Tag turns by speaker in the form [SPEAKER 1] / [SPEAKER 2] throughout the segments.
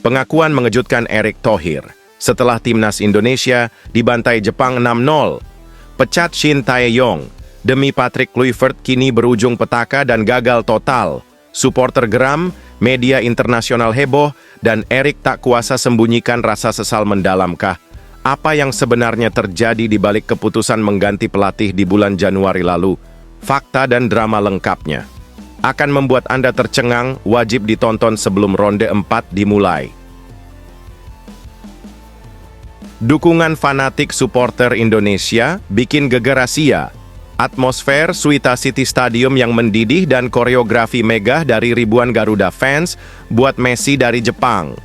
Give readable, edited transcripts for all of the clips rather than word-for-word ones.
[SPEAKER 1] Pengakuan mengejutkan Erick Thohir setelah timnas Indonesia dibantai Jepang 6-0. Pecat Shin Tae-yong demi Patrick Kluivert kini berujung petaka dan gagal total. Supporter geram, media internasional heboh, dan Erick tak kuasa sembunyikan rasa sesal mendalamkah? Apa yang sebenarnya terjadi di balik keputusan mengganti pelatih di bulan Januari lalu? Fakta dan drama lengkapnya akan membuat Anda tercengang, wajib ditonton sebelum ronde 4 dimulai. Dukungan fanatik supporter Indonesia bikin geger Asia. Atmosfer Suita City Stadium yang mendidih dan koreografi megah dari ribuan Garuda fans buat Messi dari Jepang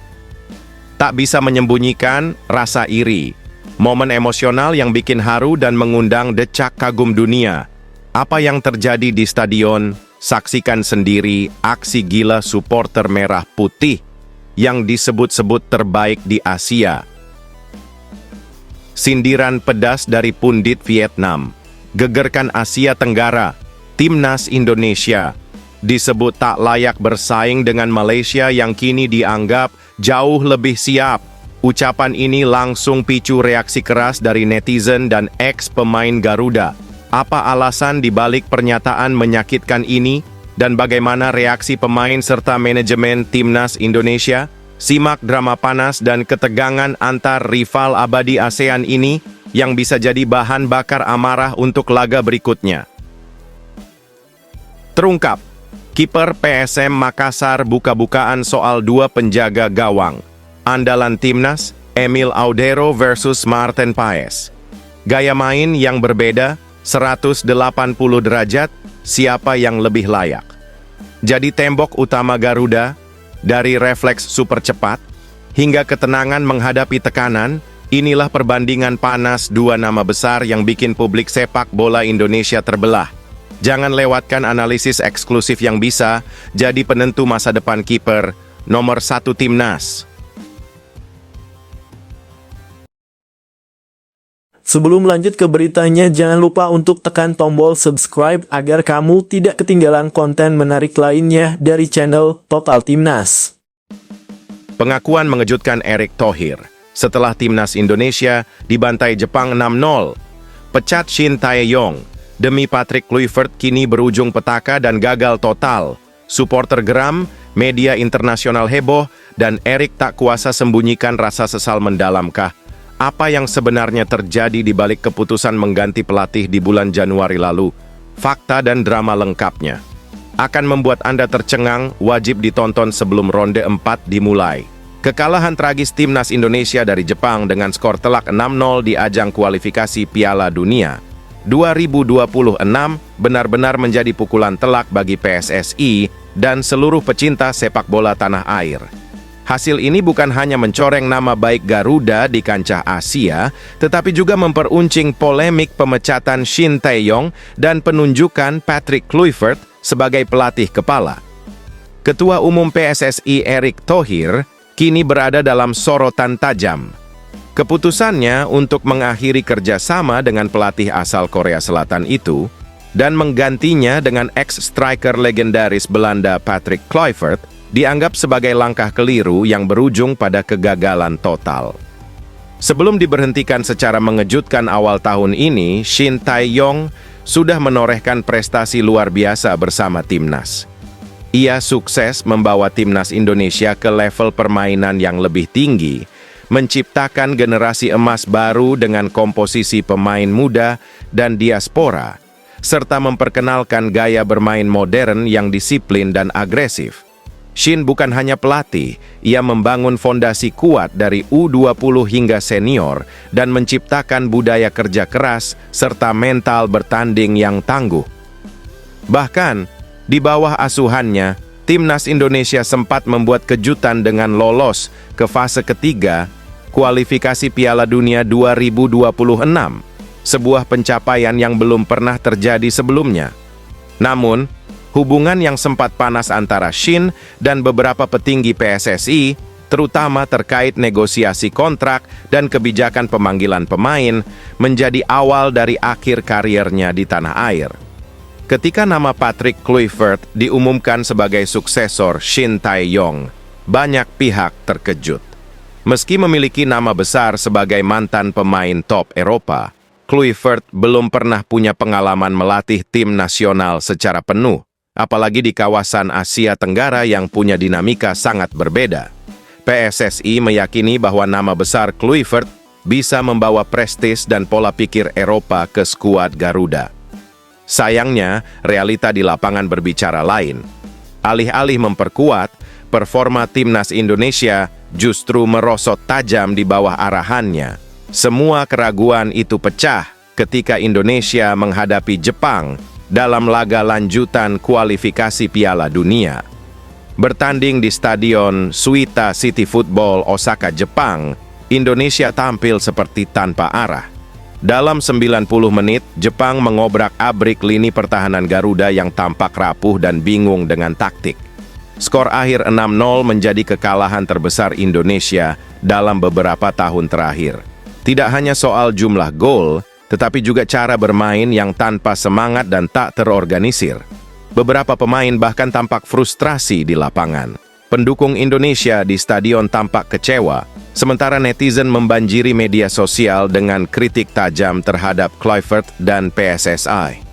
[SPEAKER 1] tak bisa menyembunyikan rasa iri. Momen emosional yang bikin haru dan mengundang decak kagum dunia. Apa yang terjadi di stadion? Saksikan sendiri aksi gila supporter merah putih yang disebut-sebut terbaik di Asia. Sindiran pedas dari pundit Vietnam. Gegerkan Asia Tenggara. Timnas Indonesia disebut tak layak bersaing dengan Malaysia yang kini dianggap jauh lebih siap. Ucapan ini langsung picu reaksi keras dari netizen dan ex-pemain Garuda. Apa alasan dibalik pernyataan menyakitkan ini, dan bagaimana reaksi pemain serta manajemen Timnas Indonesia? Simak drama panas dan ketegangan antar rival abadi ASEAN ini yang bisa jadi bahan bakar amarah untuk laga berikutnya. Terungkap, kiper PSM Makassar buka-bukaan soal dua penjaga gawang. Andalan Timnas, Emil Audero versus Martin Paes. Gaya main yang berbeda, 180 derajat, siapa yang lebih layak? Jadi tembok utama Garuda, dari refleks super cepat, hingga ketenangan menghadapi tekanan, inilah perbandingan panas dua nama besar yang bikin publik sepak bola Indonesia terbelah. Jangan lewatkan analisis eksklusif yang bisa jadi penentu masa depan kiper nomor 1 Timnas.
[SPEAKER 2] Sebelum lanjut ke beritanya, jangan lupa untuk tekan tombol subscribe agar kamu tidak ketinggalan konten menarik lainnya dari channel Total Timnas.
[SPEAKER 1] Pengakuan mengejutkan Erick Thohir setelah timnas Indonesia dibantai Jepang 6-0. Pecat Shin Tae-yong demi Patrick Kluivert kini berujung petaka dan gagal total. Supporter geram, media internasional heboh, dan Erick tak kuasa sembunyikan rasa sesal mendalamkah? Apa yang sebenarnya terjadi di balik keputusan mengganti pelatih di bulan Januari lalu? Fakta dan drama lengkapnya akan membuat Anda tercengang, wajib ditonton sebelum ronde 4 dimulai. Kekalahan tragis timnas Indonesia dari Jepang dengan skor telak 6-0 di ajang kualifikasi Piala Dunia 2026 benar-benar menjadi pukulan telak bagi PSSI dan seluruh pecinta sepak bola tanah air. Hasil ini bukan hanya mencoreng nama baik Garuda di kancah Asia, tetapi juga memperuncing polemik pemecatan Shin Tae-yong dan penunjukan Patrick Kluivert sebagai pelatih kepala. Ketua Umum PSSI Erick Thohir kini berada dalam sorotan tajam. Keputusannya untuk mengakhiri kerjasama dengan pelatih asal Korea Selatan itu dan menggantinya dengan ex-striker legendaris Belanda Patrick Kluivert dianggap sebagai langkah keliru yang berujung pada kegagalan total. Sebelum diberhentikan secara mengejutkan awal tahun ini, Shin Tae-yong sudah menorehkan prestasi luar biasa bersama timnas. Ia sukses membawa timnas Indonesia ke level permainan yang lebih tinggi, menciptakan generasi emas baru dengan komposisi pemain muda dan diaspora, serta memperkenalkan gaya bermain modern yang disiplin dan agresif. Shin bukan hanya pelatih, ia membangun fondasi kuat dari U20 hingga senior dan menciptakan budaya kerja keras serta mental bertanding yang tangguh. Bahkan, di bawah asuhannya, timnas Indonesia sempat membuat kejutan dengan lolos ke fase ketiga kualifikasi Piala Dunia 2026, sebuah pencapaian yang belum pernah terjadi sebelumnya. Namun, hubungan yang sempat panas antara Shin dan beberapa petinggi PSSI, terutama terkait negosiasi kontrak dan kebijakan pemanggilan pemain, menjadi awal dari akhir kariernya di tanah air. Ketika nama Patrick Kluivert diumumkan sebagai suksesor Shin Tae-yong, banyak pihak terkejut. Meski memiliki nama besar sebagai mantan pemain top Eropa, Kluivert belum pernah punya pengalaman melatih tim nasional secara penuh, apalagi di kawasan Asia Tenggara yang punya dinamika sangat berbeda. PSSI meyakini bahwa nama besar Kluivert bisa membawa prestis dan pola pikir Eropa ke skuad Garuda. Sayangnya, realita di lapangan berbicara lain. Alih-alih memperkuat, performa timnas Indonesia justru merosot tajam di bawah arahannya. Semua keraguan itu pecah ketika Indonesia menghadapi Jepang dalam laga lanjutan kualifikasi Piala Dunia. Bertanding di Stadion Suita City Football Osaka, Jepang, Indonesia tampil seperti tanpa arah. Dalam 90 menit, Jepang mengobrak-abrik lini pertahanan Garuda yang tampak rapuh dan bingung dengan taktik. Skor akhir 6-0 menjadi kekalahan terbesar Indonesia dalam beberapa tahun terakhir. Tidak hanya soal jumlah gol, tetapi juga cara bermain yang tanpa semangat dan tak terorganisir. Beberapa pemain bahkan tampak frustrasi di lapangan. Pendukung Indonesia di stadion tampak kecewa, sementara netizen membanjiri media sosial dengan kritik tajam terhadap Kluivert dan PSSI.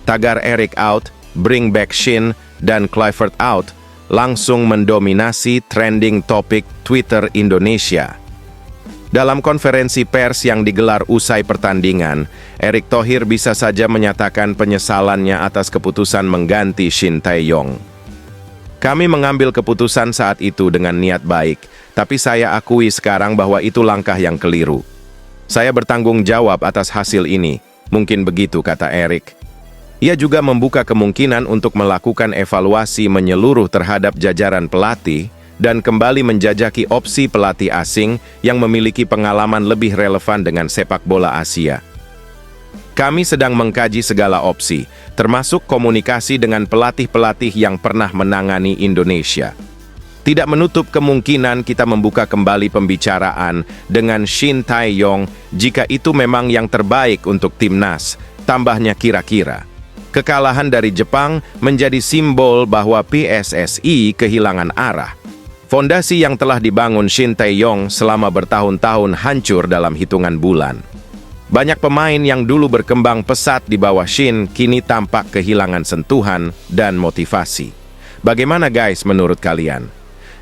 [SPEAKER 1] Tagar Eric out, bring back Shin, dan Kluivert out langsung mendominasi trending topik Twitter Indonesia. Dalam konferensi pers yang digelar usai pertandingan, Erick Thohir bisa saja menyatakan penyesalannya atas keputusan mengganti Shin Tae-yong. Kami mengambil keputusan saat itu dengan niat baik, tapi saya akui sekarang bahwa itu langkah yang keliru. Saya bertanggung jawab atas hasil ini, mungkin begitu kata Erick. Ia juga membuka kemungkinan untuk melakukan evaluasi menyeluruh terhadap jajaran pelatih dan kembali menjajaki opsi pelatih asing yang memiliki pengalaman lebih relevan dengan sepak bola Asia. Kami sedang mengkaji segala opsi, termasuk komunikasi dengan pelatih-pelatih yang pernah menangani Indonesia. Tidak menutup kemungkinan kita membuka kembali pembicaraan dengan Shin Tae-yong jika itu memang yang terbaik untuk timnas, tambahnya kira-kira. Kekalahan dari Jepang menjadi simbol bahwa PSSI kehilangan arah. Fondasi yang telah dibangun Shin Tae-yong selama bertahun-tahun hancur dalam hitungan bulan. Banyak pemain yang dulu berkembang pesat di bawah Shin kini tampak kehilangan sentuhan dan motivasi. Bagaimana guys menurut kalian?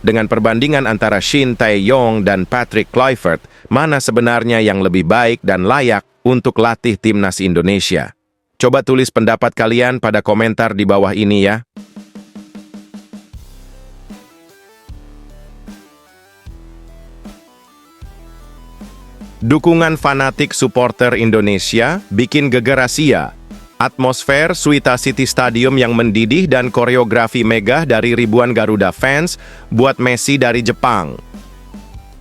[SPEAKER 1] Dengan perbandingan antara Shin Tae-yong dan Patrick Kluivert, mana sebenarnya yang lebih baik dan layak untuk latih timnas Indonesia? Coba tulis pendapat kalian pada komentar di bawah ini ya. Dukungan fanatik supporter Indonesia bikin geger Asia. Atmosfer Suita City Stadium yang mendidih dan koreografi megah dari ribuan Garuda fans buat Messi dari Jepang.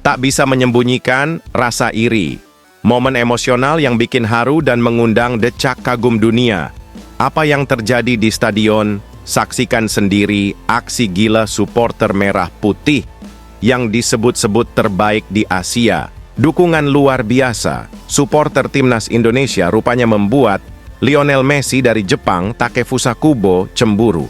[SPEAKER 1] Tak bisa menyembunyikan rasa iri. Momen emosional yang bikin haru dan mengundang decak kagum dunia. Apa yang terjadi di stadion? Saksikan sendiri aksi gila supporter merah putih yang disebut-sebut terbaik di Asia. Dukungan luar biasa, supporter timnas Indonesia rupanya membuat Lionel Messi dari Jepang, Takefusa Kubo, cemburu.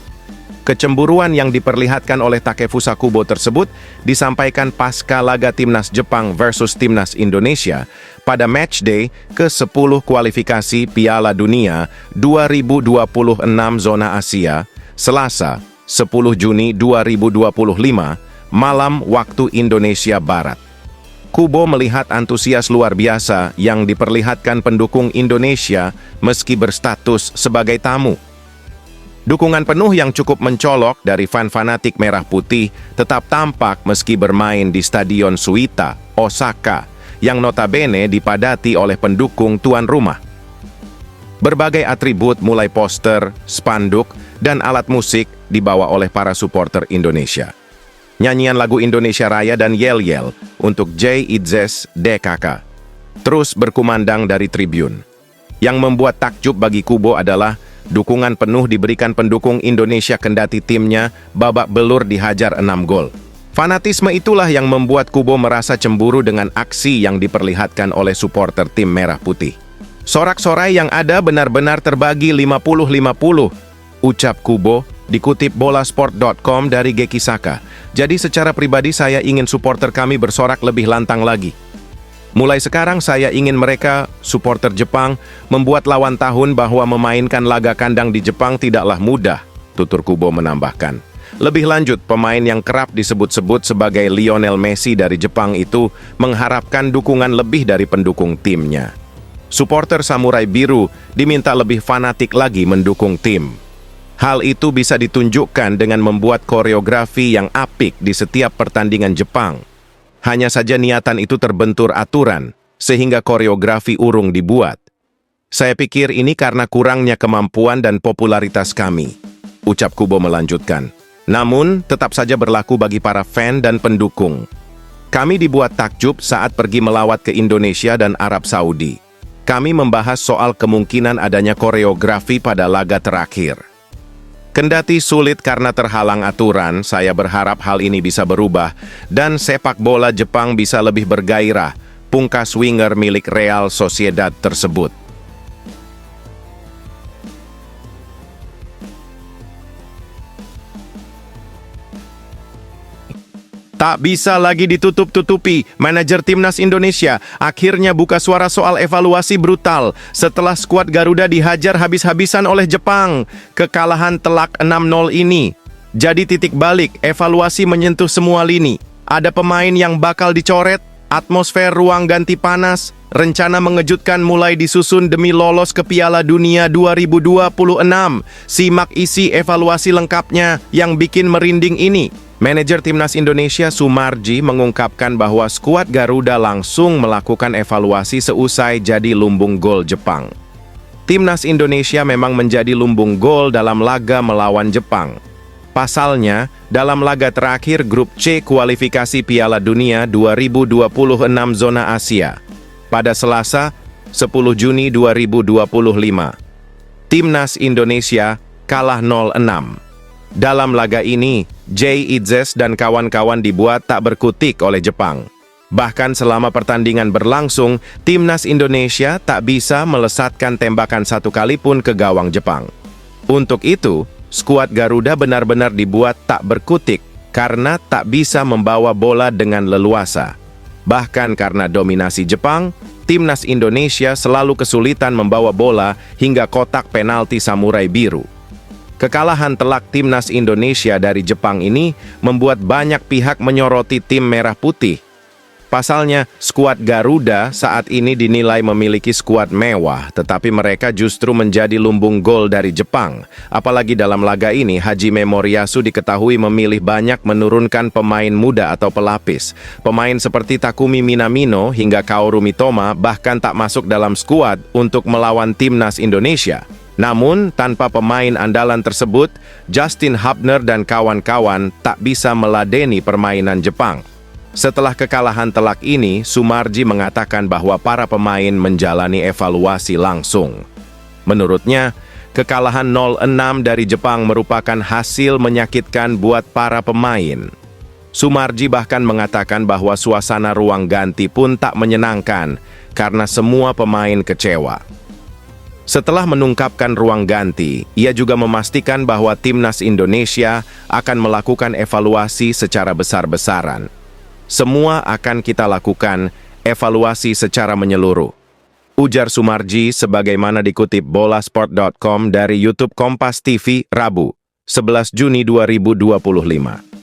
[SPEAKER 1] Kecemburuan yang diperlihatkan oleh Takefusa Kubo tersebut disampaikan pasca laga timnas Jepang versus timnas Indonesia pada matchday ke-10 kualifikasi Piala Dunia 2026 zona Asia, Selasa, 10 Juni 2025, malam waktu Indonesia Barat. Kubo melihat antusias luar biasa yang diperlihatkan pendukung Indonesia meski berstatus sebagai tamu. Dukungan penuh yang cukup mencolok dari fan fanatik merah putih tetap tampak meski bermain di Stadion Suita, Osaka, yang notabene dipadati oleh pendukung tuan rumah. Berbagai atribut mulai poster, spanduk, dan alat musik dibawa oleh para supporter Indonesia. Nyanyian lagu Indonesia Raya dan yel-yel untuk Jay Idzes DKK terus berkumandang dari tribun. Yang membuat takjub bagi Kubo adalah dukungan penuh diberikan pendukung Indonesia kendati timnya babak belur dihajar 6 gol. Fanatisme itulah yang membuat Kubo merasa cemburu dengan aksi yang diperlihatkan oleh supporter tim merah putih. Sorak-sorai yang ada benar-benar terbagi 50-50, ucap Kubo, dikutip bolasport.com dari Geki Saka. Jadi secara pribadi saya ingin supporter kami bersorak lebih lantang lagi. Mulai sekarang saya ingin mereka, supporter Jepang, membuat lawan tahun bahwa memainkan laga kandang di Jepang tidaklah mudah, tutur Kubo menambahkan. Lebih lanjut, pemain yang kerap disebut-sebut sebagai Lionel Messi dari Jepang itu mengharapkan dukungan lebih dari pendukung timnya. Supporter Samurai Biru diminta lebih fanatik lagi mendukung tim. Hal itu bisa ditunjukkan dengan membuat koreografi yang apik di setiap pertandingan Jepang. Hanya saja niatan itu terbentur aturan, sehingga koreografi urung dibuat. Saya pikir ini karena kurangnya kemampuan dan popularitas kami, ucap Kubo melanjutkan. Namun, tetap saja berlaku bagi para fan dan pendukung. Kami dibuat takjub saat pergi melawat ke Indonesia dan Arab Saudi. Kami membahas soal kemungkinan adanya koreografi pada laga terakhir. Kendati sulit karena terhalang aturan, saya berharap hal ini bisa berubah dan sepak bola Jepang bisa lebih bergairah, pungkas winger milik Real Sociedad tersebut. Tak bisa lagi ditutup-tutupi, manajer Timnas Indonesia akhirnya buka suara soal evaluasi brutal setelah skuad Garuda dihajar habis-habisan oleh Jepang. Kekalahan telak 6-0 ini jadi titik balik, evaluasi menyentuh semua lini. Ada pemain yang bakal dicoret, atmosfer ruang ganti panas, rencana mengejutkan mulai disusun demi lolos ke Piala Dunia 2026. Simak isi evaluasi lengkapnya yang bikin merinding ini. Manajer Timnas Indonesia Sumarji mengungkapkan bahwa skuad Garuda langsung melakukan evaluasi seusai jadi lumbung gol Jepang. Timnas Indonesia memang menjadi lumbung gol dalam laga melawan Jepang. Pasalnya, dalam laga terakhir Grup C kualifikasi Piala Dunia 2026 zona Asia, pada Selasa, 10 Juni 2025, Timnas Indonesia kalah 0-6. Dalam laga ini, Jay Idzes dan kawan-kawan dibuat tak berkutik oleh Jepang. Bahkan selama pertandingan berlangsung, Timnas Indonesia tak bisa melesatkan tembakan satu kali pun ke gawang Jepang. Untuk itu, skuad Garuda benar-benar dibuat tak berkutik karena tak bisa membawa bola dengan leluasa. Bahkan karena dominasi Jepang, Timnas Indonesia selalu kesulitan membawa bola hingga kotak penalti Samurai Biru. Kekalahan telak Timnas Indonesia dari Jepang ini membuat banyak pihak menyoroti tim merah putih. Pasalnya, skuad Garuda saat ini dinilai memiliki skuad mewah, tetapi mereka justru menjadi lumbung gol dari Jepang. Apalagi dalam laga ini, Hajime Moriyasu diketahui memilih banyak menurunkan pemain muda atau pelapis. Pemain seperti Takumi Minamino hingga Kaoru Mitoma bahkan tak masuk dalam skuad untuk melawan Timnas Indonesia. Namun, tanpa pemain andalan tersebut, Justin Hubner dan kawan-kawan tak bisa meladeni permainan Jepang. Setelah kekalahan telak ini, Sumarji mengatakan bahwa para pemain menjalani evaluasi langsung. Menurutnya, kekalahan 0-6 dari Jepang merupakan hasil menyakitkan buat para pemain. Sumarji bahkan mengatakan bahwa suasana ruang ganti pun tak menyenangkan karena semua pemain kecewa. Setelah menungkapkan ruang ganti, ia juga memastikan bahwa Timnas Indonesia akan melakukan evaluasi secara besar-besaran. Semua akan kita lakukan evaluasi secara menyeluruh, ujar Sumarji sebagaimana dikutip bolasport.com dari YouTube Kompas TV, Rabu, 11 Juni 2025.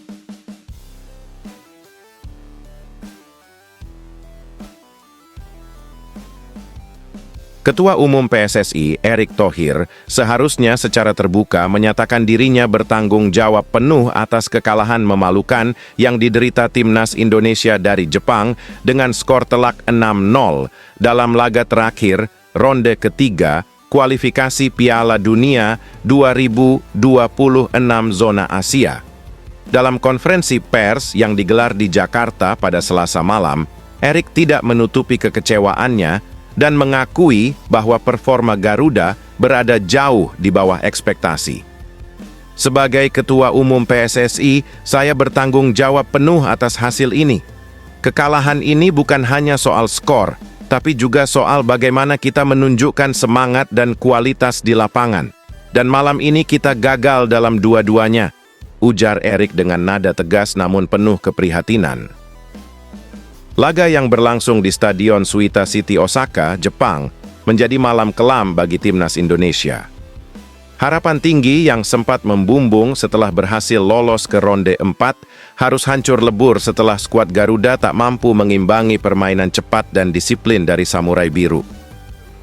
[SPEAKER 1] Ketua Umum PSSI, Erick Thohir, seharusnya secara terbuka menyatakan dirinya bertanggung jawab penuh atas kekalahan memalukan yang diderita Timnas Indonesia dari Jepang dengan skor telak 6-0 dalam laga terakhir ronde ketiga kualifikasi Piala Dunia 2026 zona Asia. Dalam konferensi pers yang digelar di Jakarta pada Selasa malam, Erick tidak menutupi kekecewaannya dan mengakui bahwa performa Garuda berada jauh di bawah ekspektasi. Sebagai Ketua Umum PSSI, saya bertanggung jawab penuh atas hasil ini. Kekalahan ini bukan hanya soal skor, tapi juga soal bagaimana kita menunjukkan semangat dan kualitas di lapangan. Dan malam ini kita gagal dalam dua-duanya. ujar Erik dengan nada tegas namun penuh keprihatinan. Laga yang berlangsung di Stadion Suita City Osaka, Jepang, menjadi malam kelam bagi timnas Indonesia. Harapan tinggi yang sempat membumbung setelah berhasil lolos ke ronde 4 harus hancur lebur setelah skuad Garuda tak mampu mengimbangi permainan cepat dan disiplin dari Samurai Biru.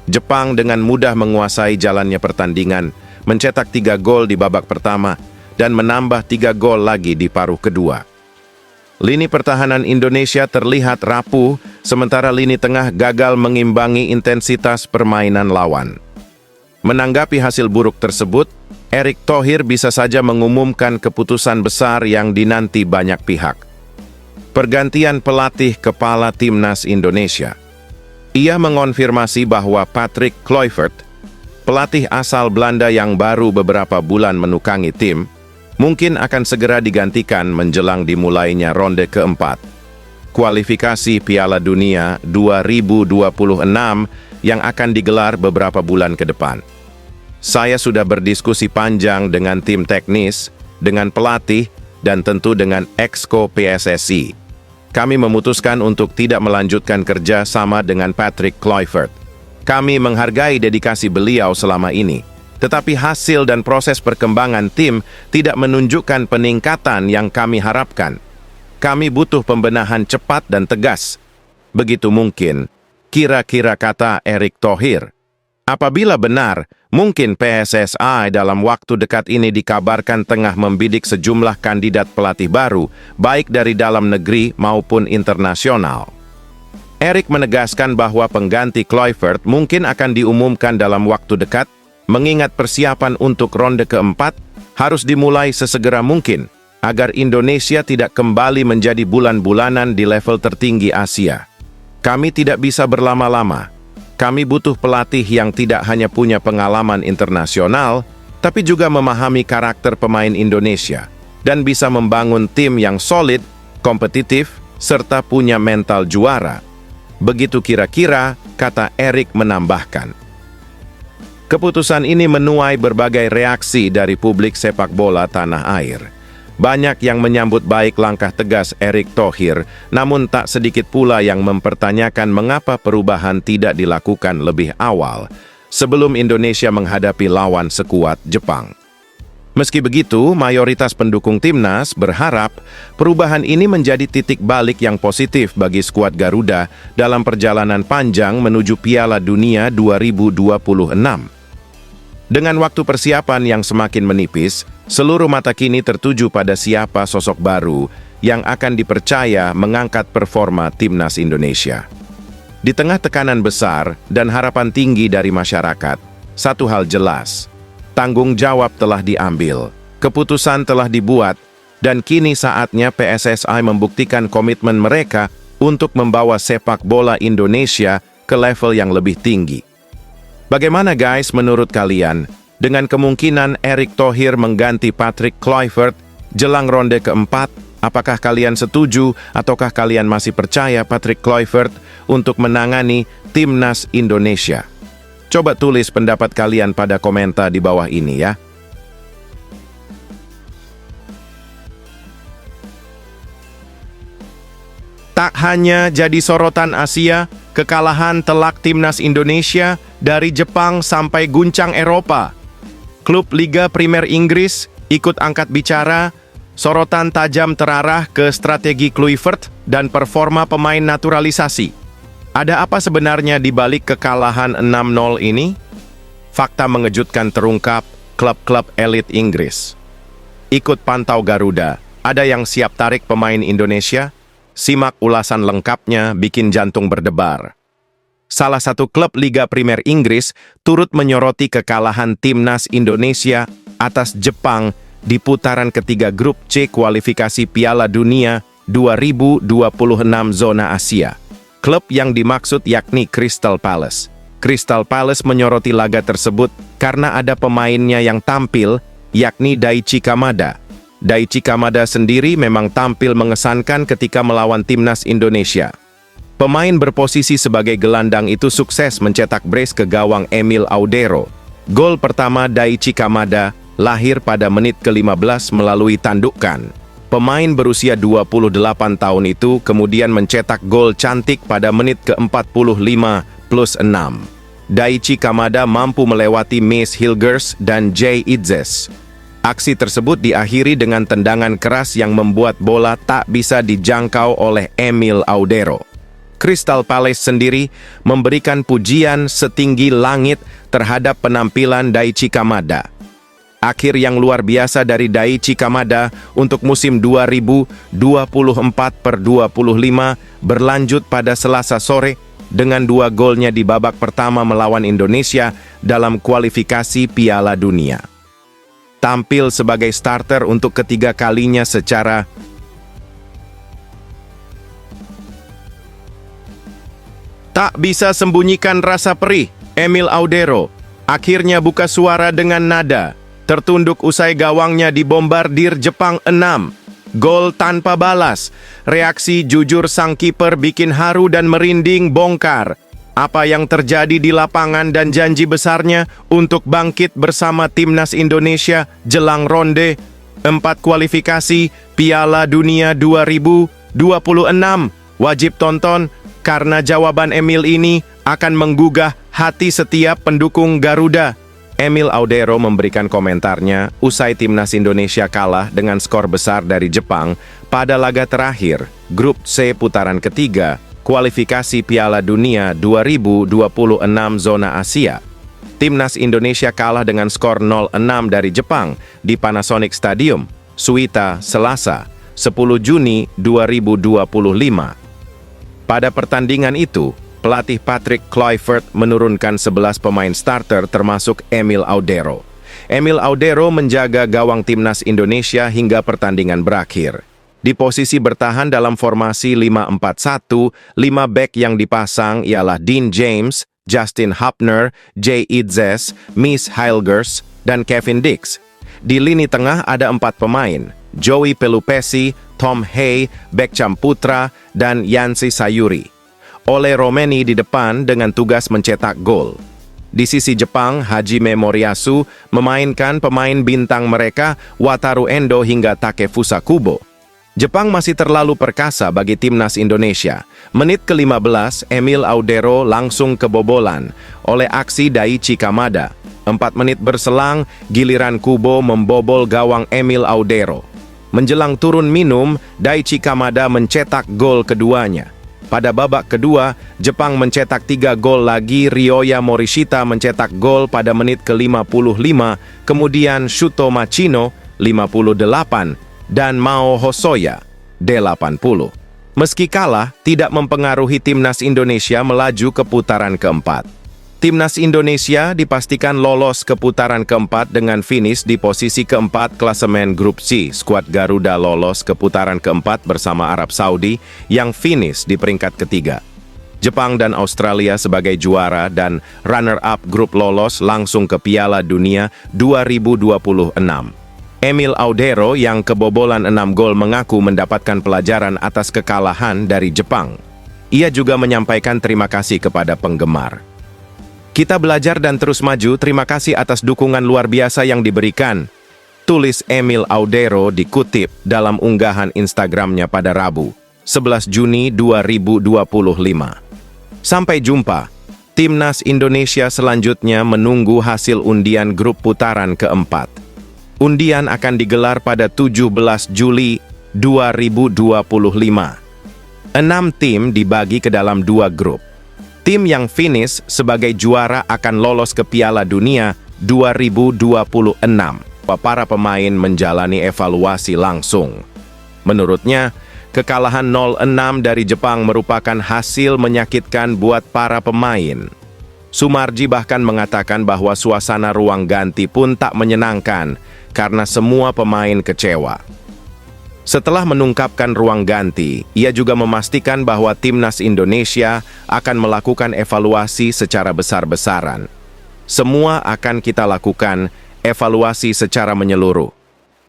[SPEAKER 1] Jepang dengan mudah menguasai jalannya pertandingan, mencetak 3 gol di babak pertama dan menambah 3 gol lagi di paruh kedua. Lini pertahanan Indonesia terlihat rapuh, sementara lini tengah gagal mengimbangi intensitas permainan lawan. Menanggapi hasil buruk tersebut, Erik Thohir bisa saja mengumumkan keputusan besar yang dinanti banyak pihak. Pergantian pelatih kepala timnas Indonesia. Ia mengonfirmasi bahwa Patrick Kluivert, pelatih asal Belanda yang baru beberapa bulan menukangi tim, mungkin akan segera digantikan menjelang dimulainya ronde keempat. Kualifikasi Piala Dunia 2026 yang akan digelar beberapa bulan ke depan. Saya sudah berdiskusi panjang dengan tim teknis, dengan pelatih, dan tentu dengan Exco PSSI. Kami memutuskan untuk tidak melanjutkan kerja sama dengan Patrick Kluivert. Kami menghargai dedikasi beliau selama ini, tetapi hasil dan proses perkembangan tim tidak menunjukkan peningkatan yang kami harapkan. Kami butuh pembenahan cepat dan tegas. Begitu mungkin, kira-kira kata Erik Thohir. Apabila benar, mungkin PSSI dalam waktu dekat ini dikabarkan tengah membidik sejumlah kandidat pelatih baru, baik dari dalam negeri maupun internasional. Erik menegaskan bahwa pengganti Kluivert mungkin akan diumumkan dalam waktu dekat, mengingat persiapan untuk ronde keempat harus dimulai sesegera mungkin agar Indonesia tidak kembali menjadi bulan-bulanan di level tertinggi Asia. Kami tidak bisa berlama-lama. Kami butuh pelatih yang tidak hanya punya pengalaman internasional, tapi juga memahami karakter pemain Indonesia dan bisa membangun tim yang solid, kompetitif, serta punya mental juara. Begitu kira-kira, kata Erik menambahkan. Keputusan ini menuai berbagai reaksi dari publik sepak bola tanah air. Banyak yang menyambut baik langkah tegas Erik Thohir, namun tak sedikit pula yang mempertanyakan mengapa perubahan tidak dilakukan lebih awal, sebelum Indonesia menghadapi lawan sekuat Jepang. Meski begitu, mayoritas pendukung timnas berharap perubahan ini menjadi titik balik yang positif bagi skuad Garuda dalam perjalanan panjang menuju Piala Dunia 2026. Dengan waktu persiapan yang semakin menipis, seluruh mata kini tertuju pada siapa sosok baru yang akan dipercaya mengangkat performa timnas Indonesia. Di tengah tekanan besar dan harapan tinggi dari masyarakat, satu hal jelas, tanggung jawab telah diambil, keputusan telah dibuat, dan kini saatnya PSSI membuktikan komitmen mereka untuk membawa sepak bola Indonesia ke level yang lebih tinggi. Bagaimana guys menurut kalian, dengan kemungkinan Erik Thohir mengganti Patrick Kluivert jelang ronde keempat, apakah kalian setuju ataukah kalian masih percaya Patrick Kluivert untuk menangani timnas Indonesia? Coba tulis pendapat kalian pada komentar di bawah ini ya. Tak hanya jadi sorotan Asia, kekalahan telak timnas Indonesia dari Jepang sampai guncang Eropa. Klub Liga Primer Inggris ikut angkat bicara, sorotan tajam terarah ke strategi Kluivert dan performa pemain naturalisasi. Ada apa sebenarnya di balik kekalahan 6-0 ini? Fakta mengejutkan terungkap klub-klub elit Inggris. Ikut pantau Garuda, ada yang siap tarik pemain Indonesia? Simak ulasan lengkapnya bikin jantung berdebar. Salah satu klub Liga Primer Inggris turut menyoroti kekalahan timnas Indonesia atas Jepang di putaran ketiga grup C kualifikasi Piala Dunia 2026 zona Asia. Klub yang dimaksud yakni Crystal Palace. Crystal Palace menyoroti laga tersebut karena ada pemainnya yang tampil, yakni Daichi Kamada. Daichi Kamada sendiri memang tampil mengesankan ketika melawan timnas Indonesia. Pemain berposisi sebagai gelandang itu sukses mencetak brace ke gawang Emil Audero. Gol pertama Daichi Kamada lahir pada menit ke-15 melalui tandukan. Pemain berusia 28 tahun itu kemudian mencetak gol cantik pada menit ke-45 plus 6. Daichi Kamada mampu melewati Mace Hilgers dan Jay Idzes. Aksi tersebut diakhiri dengan tendangan keras yang membuat bola tak bisa dijangkau oleh Emil Audero. Crystal Palace sendiri memberikan pujian setinggi langit terhadap penampilan Daichi Kamada. Akhir yang luar biasa dari Daichi Kamada untuk musim 2024/25 berlanjut pada Selasa sore dengan 2 golnya di babak pertama melawan Indonesia dalam kualifikasi Piala Dunia. Tampil sebagai starter untuk ketiga kalinya secara tak bisa sembunyikan rasa perih. Emil Audero akhirnya buka suara dengan nada tertunduk usai gawangnya dibombardir Jepang 6. Gol tanpa balas. Reaksi jujur sang kiper bikin haru dan merinding bongkar apa yang terjadi di lapangan dan janji besarnya untuk bangkit bersama timnas Indonesia jelang ronde 4 kualifikasi Piala Dunia 2026. Wajib tonton karena jawaban Emil ini akan menggugah hati setiap pendukung Garuda. Emil Audero memberikan komentarnya usai timnas Indonesia kalah dengan skor besar dari Jepang pada laga terakhir Grup C putaran ketiga kualifikasi Piala Dunia 2026 zona Asia. Timnas Indonesia kalah dengan skor 0-6 dari Jepang di Panasonic Stadium, Suita, Selasa, 10 Juni 2025. Pada pertandingan itu, pelatih Patrick Kluivert menurunkan 11 pemain starter termasuk Emil Audero. Emil Audero menjaga gawang timnas Indonesia hingga pertandingan berakhir. Di posisi bertahan dalam formasi 5-4-1, 5 bek yang dipasang ialah Dean James, Justin Hapner, Jay Idzes, Mace Hilgers, dan Kevin Dix. Di lini tengah ada 4 pemain, Joey Pelupesi, Tom Hay, Bekcham Putra, dan Yancy Sayuri. Ole Romeni di depan dengan tugas mencetak gol. Di sisi Jepang, Hajime Moriyasu memainkan pemain bintang mereka Wataru Endo hingga Takefusa Kubo. Jepang masih terlalu perkasa bagi timnas Indonesia. Menit ke-15, Emil Audero langsung kebobolan oleh aksi Daichi Kamada. 4 menit berselang, giliran Kubo membobol gawang Emil Audero. Menjelang turun minum, Daichi Kamada mencetak gol keduanya. Pada babak kedua, Jepang mencetak 3 gol lagi, Ryoya Morishita mencetak gol pada menit ke-55, kemudian Shuto Machino, 58, dan Mao Hosoya, 80. Meski kalah, tidak mempengaruhi timnas Indonesia melaju ke putaran keempat. Timnas Indonesia dipastikan lolos ke putaran keempat dengan finish di posisi keempat klasemen Grup C. Skuad Garuda lolos ke putaran keempat bersama Arab Saudi yang finish di peringkat ketiga. Jepang dan Australia sebagai juara dan runner-up grup lolos langsung ke Piala Dunia 2026. Emil Audero yang kebobolan 6 gol mengaku mendapatkan pelajaran atas kekalahan dari Jepang. Ia juga menyampaikan terima kasih kepada penggemar. Kita belajar dan terus maju, terima kasih atas dukungan luar biasa yang diberikan. Tulis Emil Audero dikutip dalam unggahan Instagramnya pada Rabu, 11 Juni 2025. Sampai jumpa. Timnas Indonesia selanjutnya menunggu hasil undian grup putaran keempat. Undian akan digelar pada 17 Juli 2025. 6 tim dibagi ke dalam 2 grup. Tim yang finish sebagai juara akan lolos ke Piala Dunia 2026. Para pemain menjalani evaluasi langsung. Menurutnya, kekalahan 0-6 dari Jepang merupakan hasil menyakitkan buat para pemain. Sumarji bahkan mengatakan bahwa suasana ruang ganti pun tak menyenangkan karena semua pemain kecewa. Setelah menungkapkan ruang ganti, ia juga memastikan bahwa timnas Indonesia akan melakukan evaluasi secara besar-besaran. Semua akan kita lakukan evaluasi secara menyeluruh.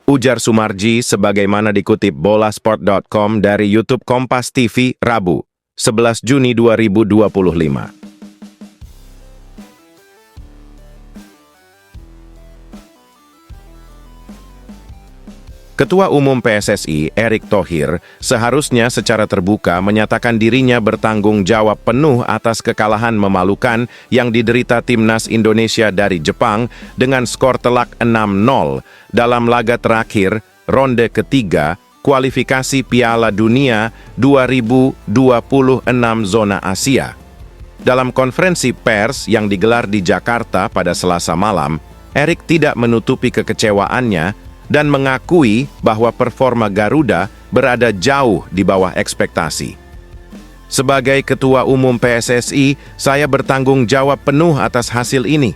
[SPEAKER 1] Ujar Sumarji sebagaimana dikutip bolasport.com dari YouTube Kompas TV, Rabu, 11 Juni 2025. Ketua Umum PSSI, Erick Thohir, seharusnya secara terbuka menyatakan dirinya bertanggung jawab penuh atas kekalahan memalukan yang diderita Timnas Indonesia dari Jepang dengan skor telak 6-0 dalam laga terakhir ronde ketiga kualifikasi Piala Dunia 2026 zona Asia. Dalam konferensi pers yang digelar di Jakarta pada Selasa malam, Erick tidak menutupi kekecewaannya dan mengakui bahwa performa Garuda berada jauh di bawah ekspektasi. Sebagai Ketua Umum PSSI, saya bertanggung jawab penuh atas hasil ini.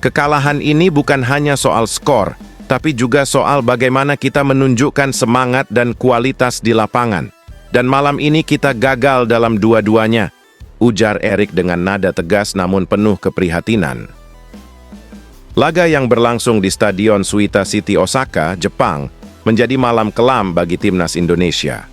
[SPEAKER 1] Kekalahan ini bukan hanya soal skor, tapi juga soal bagaimana kita menunjukkan semangat dan kualitas di lapangan. Dan malam ini kita gagal dalam dua-duanya, ujar Erick dengan nada tegas namun penuh keprihatinan. Laga yang berlangsung di Stadion Suita City Osaka, Jepang, menjadi malam kelam bagi Timnas Indonesia.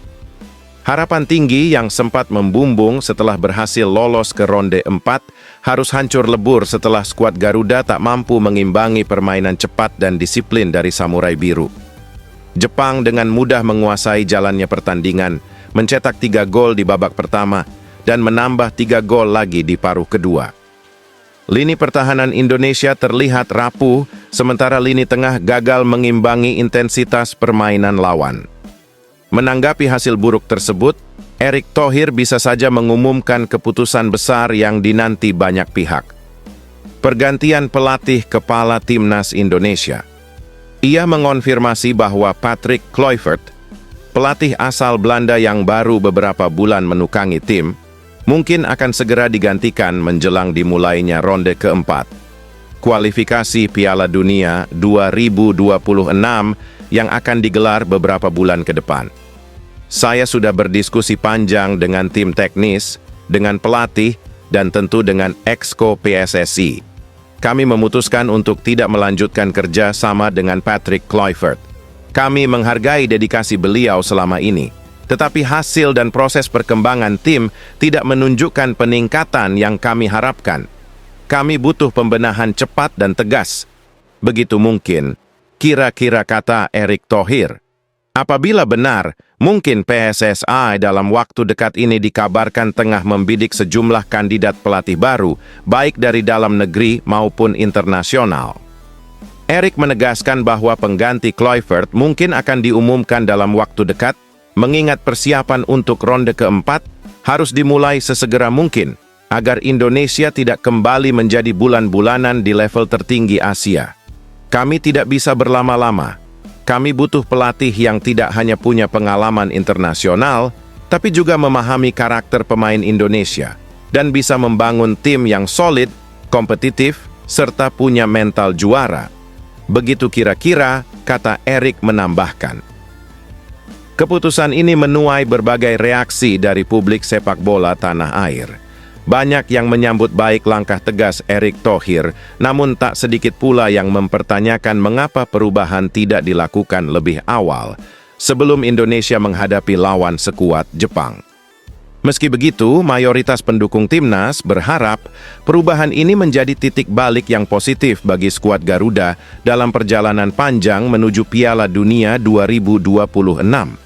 [SPEAKER 1] Harapan tinggi yang sempat membumbung setelah berhasil lolos ke ronde 4 harus hancur lebur setelah skuad Garuda tak mampu mengimbangi permainan cepat dan disiplin dari Samurai Biru. Jepang dengan mudah menguasai jalannya pertandingan, mencetak 3 gol di babak pertama dan menambah 3 gol lagi di paruh kedua. Lini pertahanan Indonesia terlihat rapuh, sementara lini tengah gagal mengimbangi intensitas permainan lawan. Menanggapi hasil buruk tersebut, Erick Thohir bisa saja mengumumkan keputusan besar yang dinanti banyak pihak. Pergantian pelatih kepala Timnas Indonesia. Ia mengonfirmasi bahwa Patrick Kluivert, pelatih asal Belanda yang baru beberapa bulan menukangi tim, mungkin akan segera digantikan menjelang dimulainya ronde keempat. Kualifikasi Piala Dunia 2026 yang akan digelar beberapa bulan ke depan. Saya sudah berdiskusi panjang dengan tim teknis, dengan pelatih, dan tentu dengan Exco PSSI. Kami memutuskan untuk tidak melanjutkan kerja sama dengan Patrick Kluivert. Kami menghargai dedikasi beliau selama ini. Tetapi hasil dan proses perkembangan tim tidak menunjukkan peningkatan yang kami harapkan. Kami butuh pembenahan cepat dan tegas. Begitu mungkin, kira-kira kata Erick Thohir. Apabila benar, mungkin PSSI dalam waktu dekat ini dikabarkan tengah membidik sejumlah kandidat pelatih baru, baik dari dalam negeri maupun internasional. Erick menegaskan bahwa pengganti Kluivert mungkin akan diumumkan dalam waktu dekat, mengingat persiapan untuk ronde keempat harus dimulai sesegera mungkin agar Indonesia tidak kembali menjadi bulan-bulanan di level tertinggi Asia. Kami tidak bisa berlama-lama. Kami butuh pelatih yang tidak hanya punya pengalaman internasional, tapi juga memahami karakter pemain Indonesia dan bisa membangun tim yang solid, kompetitif, serta punya mental juara. Begitu kira-kira, kata Erick menambahkan. Keputusan ini menuai berbagai reaksi dari publik sepak bola tanah air. Banyak yang menyambut baik langkah tegas Erick Thohir, namun tak sedikit pula yang mempertanyakan mengapa perubahan tidak dilakukan lebih awal, sebelum Indonesia menghadapi lawan sekuat Jepang. Meski begitu, mayoritas pendukung Timnas berharap perubahan ini menjadi titik balik yang positif bagi skuad Garuda dalam perjalanan panjang menuju Piala Dunia 2026.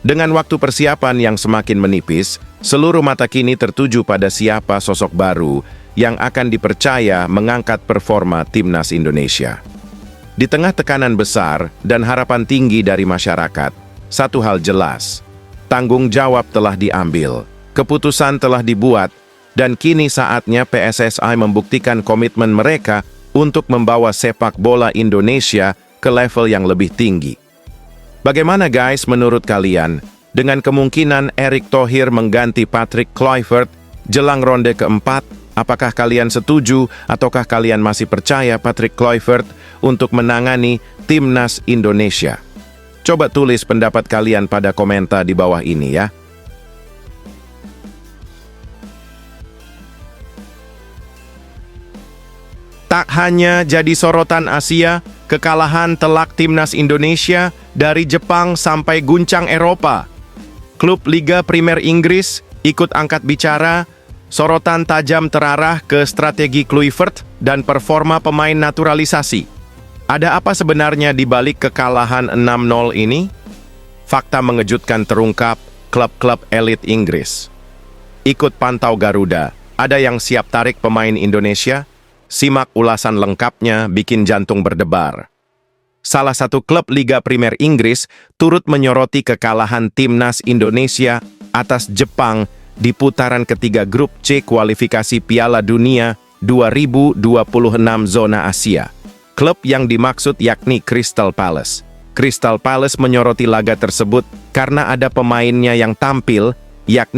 [SPEAKER 1] Dengan waktu persiapan yang semakin menipis, seluruh mata kini tertuju pada siapa sosok baru yang akan dipercaya mengangkat performa Timnas Indonesia. Di tengah tekanan besar dan harapan tinggi dari masyarakat, satu hal jelas, tanggung jawab telah diambil, keputusan telah dibuat, dan kini saatnya PSSI membuktikan komitmen mereka untuk membawa sepak bola Indonesia ke level yang lebih tinggi. Bagaimana guys menurut kalian? Dengan kemungkinan Erick Thohir mengganti Patrick Kluivert jelang ronde keempat, apakah kalian setuju ataukah kalian masih percaya Patrick Kluivert untuk menangani Timnas Indonesia? Coba tulis pendapat kalian pada komentar di bawah ini ya. Tak hanya jadi sorotan Asia, kekalahan telak Timnas Indonesia dari Jepang sampai guncang Eropa. Klub Liga Primer Inggris ikut angkat bicara, sorotan tajam terarah ke strategi Kluivert dan performa pemain naturalisasi. Ada apa sebenarnya di balik kekalahan 6-0 ini? Fakta mengejutkan terungkap klub-klub elit Inggris. Ikut pantau Garuda, ada yang siap tarik pemain Indonesia? Simak ulasan lengkapnya bikin jantung berdebar. Salah satu klub Liga Primer Inggris turut menyoroti kekalahan timnas Indonesia atas Jepang di putaran ketiga grup C kualifikasi Piala Dunia 2026 zona Asia. Klub yang dimaksud yakni Crystal Palace. Crystal Palace menyoroti laga tersebut karena ada pemainnya yang tampil, yakni